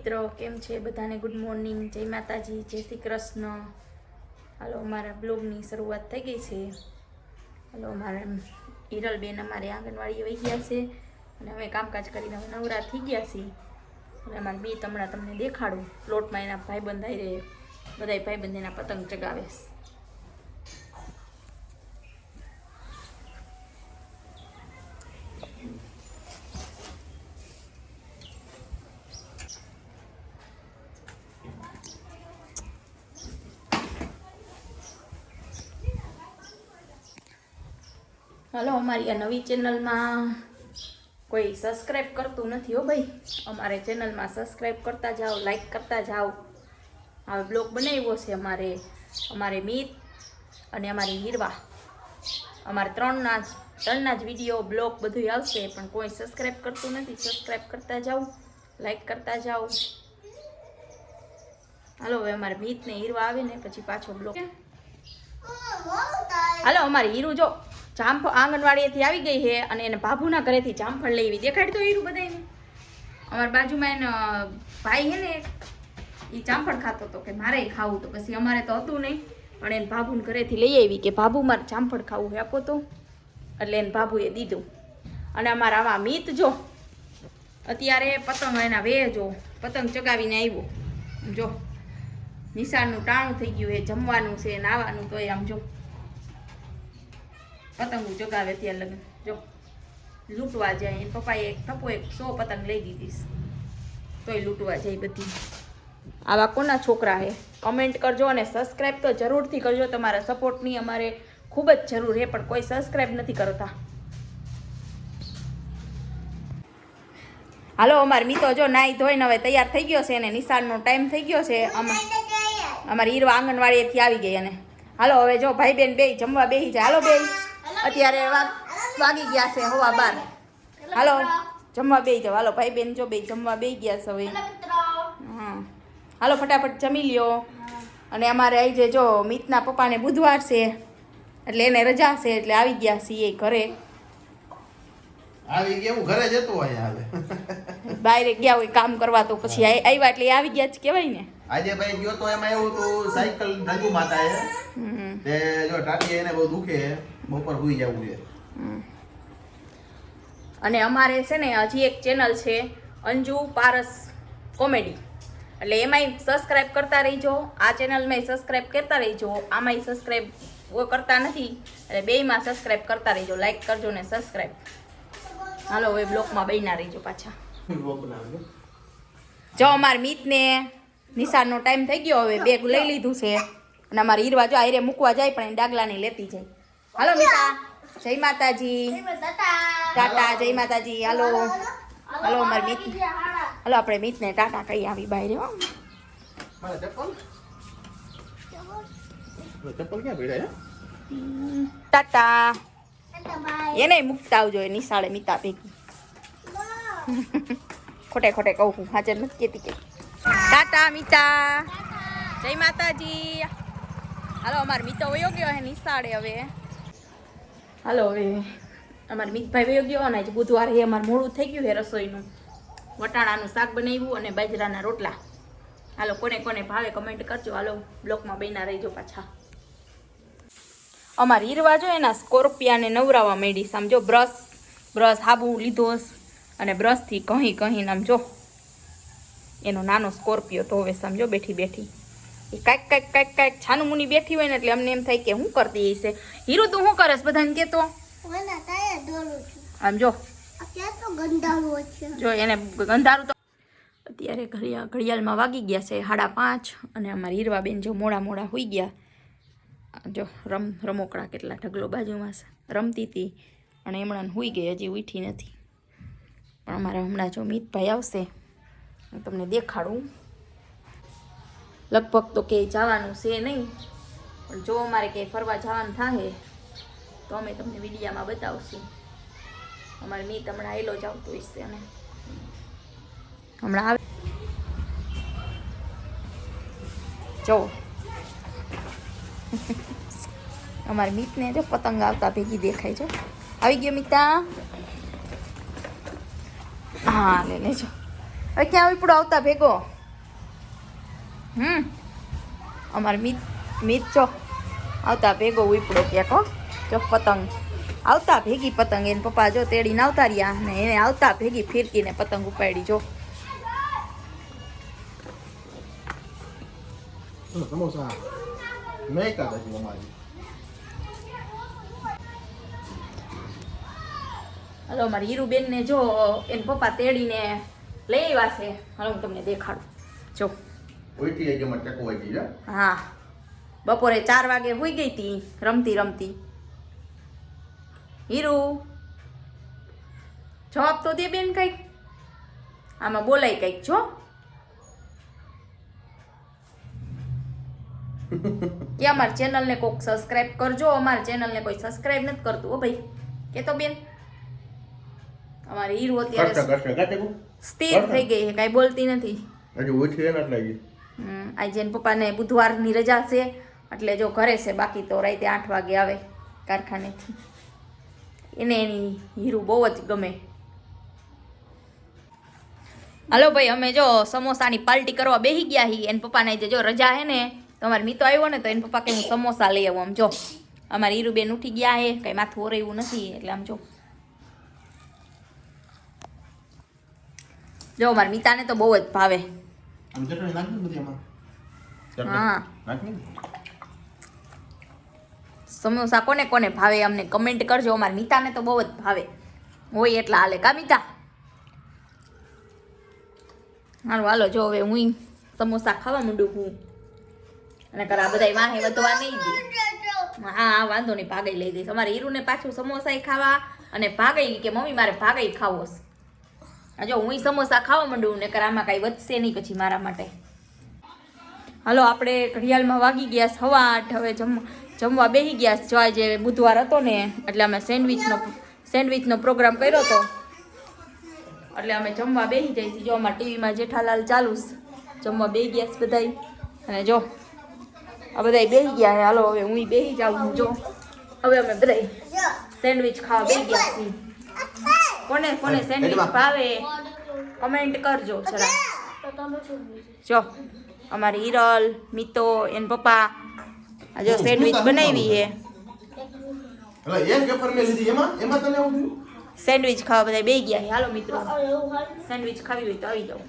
મિત્રો કેમ છે બધાને ગુડ મોર્નિંગ, જય માતાજી, જય શ્રી કૃષ્ણ. હાલો અમારા બ્લોગની શરૂઆત થઈ ગઈ છે. હાલો અમારા હિરલબેન અમારે આંગણવાડીએ વહી ગયા છે અને અમે કામકાજ કરીને હવે નવરા થઈ ગયા છીએ. અને અમારા બી હમણાં તમને દેખાડું, પ્લોટમાં એના ભાઈબંધ આવી રહે, બધા ભાઈબંધ એના પતંગ ચગાવે છે. હાલો અમારી આ નવી ચેનલમાં કોઈ સબસ્ક્રાઈબ કરતું નથી હો ભાઈ. અમારે ચેનલમાં સબસ્ક્રાઈબ કરતા જાઓ, લાઈક કરતા જાઓ. હવે બ્લોગ બનાવ્યો છે અમારે મીત અને અમારી હીરવા, અમારે ત્રણના જ વિડીયો બ્લોગ બધું આવશે, પણ કોઈ સબસ્ક્રાઈબ કરતું નથી. સબસ્ક્રાઈબ કરતા જાઓ, લાઈક કરતા જાઓ. હાલો હવે અમારે મીત ને હીરવા આવે ને પછી પાછો બ્લોગ. હાલો અમારી હીરું જો આંગણવાડીએથી આવી ગઈ છે અને એને બાબુના ઘરેથી જામફળ લઈ આવી. દેખાડી તો હીરું બધાને. અમારા બાજુમાં એનો ભાઈ છે ને, એ જામફળ ખાતો હતો કે મારે ખાવું, તો પછી અમારે તો હતું નહીં, પણ એને બાબુના ઘરેથી લઈ આવી કે બાબુ મારે જામફળ ખાવું છે, આપો તો. એટલે એને બાબુએ દીધું. અને અમારા આવા મીત જો અત્યારે પતંગ એના જો પતંગ ચગાવીને આવ્યો. જો નિશાળનું ટાણું થઈ ગયું છે, જમવાનું છે, નાવાનું, તો આમ જો પતંગો ચગાવે ત્યાં લગન. જો લૂંટવા જાય, પપ્પાએ ટપો 100 પતંગ લઈ દીધી, તોય લૂંટવા જાય બધી. આવા કોના છોકરા હે? કમેન્ટ કરજો અને સબસ્ક્રાઈબ તો જરૂરથી કરજો. તમારા સપોર્ટની અમારે ખૂબ જ જરૂર છે, પણ કોઈ સબસ્ક્રાઈબ નથી કરતા. હાલો અમારે મીતો જો નાઈ ધોઈને હવે તૈયાર થઈ ગયો છે અને નિશાળનો ટાઈમ થઈ ગયો છે. અમારી હીરવા આંગણવાડીએથી આવી ગઈ. અને હાલો હવે જો ભાઈ બેન બે જમવા બેસી જાય. હાલો બે અત્યારે વાગી ગયા છે 12:15. હાલો જમવા બેસી જાઓ. હાલો ભાઈ બેન જો બે જમવા બેસી ગયા છે હવે. હા હાલો ફટાફટ જમી લ્યો. અને અમારે આવી જાય જો મીતના પપ્પાને બુધવાર છે એટલે એને રજા છે, એટલે આવી ગયા છીએ ઘરે. આવી ગયા, હું ઘરે જતો હોય આવે. બહાર ગયા હોય કામ કરવા, તો પછી આવ્યા એટલે આવી ગયા જ કહેવાય ને. આજે ભાઈ ગયો તો એમાં એવું તો સાયકલ રંગુ માતા તે જો ટાટી એને બહુ દુખે, બપોર સુઈ જવું છે. અને અમારે છે ને હજી એક ચેનલ છે અંજુ પારસ કોમેડી, એટલે એમાંય સબસ્ક્રાઈબ કરતા રહીજો. આ ચેનલમાં સબસ્ક્રાઈબ કરતા રહીજો, આમાંય સબસ્ક્રાઈબ કરતા નથી, એટલે બેયમાં સબસ્ક્રાઈબ કરતા રહીજો. લાઈક કરજો ને સબસ્ક્રાઈબ. હાલો હવે બ્લોકમાં બહીના રહીજો પાછા. જો અમારે મીતને નિશાળનો ટાઈમ થઈ ગયો, હવે બેગ લઈ લીધું છે. અને અમારે હીરવા જો આયરે મૂકવા જાય પણ એ ડાગલાની લેતી જાય. હાલો મીતા, જય માતાજી, ટાટા, જય માતાજી. હાલો હાલો અમારે મીત, હાલો આપણે મીતને ટાટા કહી આવી બહાર. ટાટા એને મૂકતા આવજો નિશાળે મીતા ભેગી. ખોટે ખોટે કહું હું, હાજર નથી કહેતી કે. ટાટા મીતા, જય માતાજી. હાલો અમારે મીતો વયો ગયો હે નિશાળે હવે. હાલો હવે અમારે મીતભાઈ વયો ગયો અને આજે બુધવાર હે, અમારે મોડું થઈ ગયું છે રસોઈનું. વટાણાનું શાક બનાવ્યું અને બાજરાના રોટલા. હાલો કોને કોને ભાવે કમેન્ટ કરજો. હાલો બ્લોકમાં બહીના રહીજો પાછા. અમારે હીરવા જો એના સ્કોર્પિયાને નવરાવા માંડી. સમજો બ્રશ હાબુ લીધો અને બ્રશથી કહીને આમ જો એનો નાનો સ્કોર્પિયો તો હવે સમજો બેઠી બેઠી એ કાંઈક છાનું મુની બેઠી હોય ને એટલે અમને એમ થાય કે હું કરતી હશે. હીરો તું શું કરસ બધાને કેતો? આમ જો જો એને ગંધારું. તો અત્યારે ઘડિયાળમાં વાગી ગયા છે 5:30 અને અમારી હીરવા બેન જો મોડા હોઈ ગયા. જો રમોકડા કેટલા ઢગલો બાજુમાં રમતી હતી અને હમણાં હોઈ ગઈ, હજી ઉઠી નથી. પણ અમારે હમણાં જો મીતભાઈ આવશે હું તમને દેખાડું. લગભગ તો ક્યાંય જવાનું છે નહીં, પણ જો અમારે ક્યાંય ફરવા જવાનું થાય તો અમે તમને વિડીયામાં બતાવશું. અમારે મીત હમણાં એલો જ આવતો હશે અને હમણાં આવે. જો અમારી મીતને જો પતંગ આવતા ભેગી દેખાય છે. આવી ગયો મીતા. હા લે લેજો. હવે ક્યાં ઉપડો આવતા ભેગો અમાર મિત જો આવતા ભેગો ઉપડો ક્યાંક હો જો પતંગ આવતા ભેગી પતંગ એને પપ્પા જો તેડીને આવતા રહ્યા ને એને આવતા ભેગી ફિરકીને પતંગ ઉપાડી જો સમોસા નહીં ખાતા છે અમારી. હલો મારી હીરુબેન ને જો એને પપ્પા તેડીને લઈ આવ્યા છે. હાલો હું તમને દેખાડું જો ઓઈટી આઈ ગઈ માં ચકો વાગી જા. હા બપોરે 4 વાગે હુઈ ગઈ હતી રમતી રમતી. હીરુ જવાબ તો દે બેન કઈક આમાં બોલાય કઈક જો કે અમારી ચેનલને કોઈક સબસ્ક્રાઇબ કરજો. અમારી ચેનલને કોઈ સબસ્ક્રાઇબ નથી કરતું હો ભાઈ કે તો બેન. અમારી હીરુ અત્યારે સ્થિર થઈ ગઈ છે કાંઈ બોલતી નથી. હજી ઓછી એને જ લાગી. આજે એના પપ્પાને બુધવારની રજા છે એટલે જો ઘરે છે. બાકી તો રાતે 8 વાગે આવે કારખાનેથી. એને એની હીરુ બહુ જ ગમે. હાલો ભાઈ અમે જો સમોસાની પાર્ટી કરવા બેસી ગયા હી. એના પપ્પાને આજે જો રજા હે ને તો અમારે મીતો આવ્યો ને તો એના પપ્પા કે હું સમોસા લઈ આવું. આમ જો અમારી હીરુબેન ઉઠી ગયા હે કંઈ માથું ઓરેવું નથી એટલે આમ જો અમારી મીતાને તો બહુ જ ભાવે. આમ ચટણી નાખી બધી એમાં. હા નાખી સમોસા કોને કોને ભાવે અમને કમેન્ટ કરજો. અમારી મીતાને તો બહુ જ ભાવે હોય એટલા હાલે કા મીતા. હાલો હાલો જો હવે હું સમોસા ખાવા માંડું હું અને કરા બધા વાહે વધવા નહીં દે. હા વાંધો નહીં ભાગઈ લઈ દઈશ. અમારે હીરુને પાછું સમોસા ખાવા અને ભાગઈ કે મમ્મી મારે ભાગઈ ખાવો છે. જો હું સમોસા ખાવા માંડું ને કર આમાં કાંઈ વધશે નહીં પછી મારા માટે. હાલો આપણે ઘડિયાળમાં વાગી ગયા 8:15. હવે જમવા બેસી ગયા. જો આજે બુધવાર હતો ને એટલે અમે સેન્ડવિચનો પ્રોગ્રામ કર્યો હતો એટલે અમે જમવા બેસી જઈશું. જો અમારા ટીવીમાં જેઠાલાલ ચાલુ જમવા બેસી ગયા છે બધાય. અને જો આ બધાય બેસી ગયા છે. હાલો હવે હું બેસી જાઉં. જો હવે અમે બધાય સેન્ડવિચ ખાવા બેસી ગયા છીએ. કોને કોને સેન્ડવિચ ભાવે કમેન્ટ કરજો જરા. જો અમારી હિરલ મિતો એન પપ્પા આ જો સેન્ડવિચ બનાવી છે. એટલે એક પેપર મે લીધી એમાં તને આવું થયું. સેન્ડવિચ ખાવા બધા બેસી ગયા છે. હાલો મિત્રો સેન્ડવિચ ખાવી હોય તો આવી જાઓ.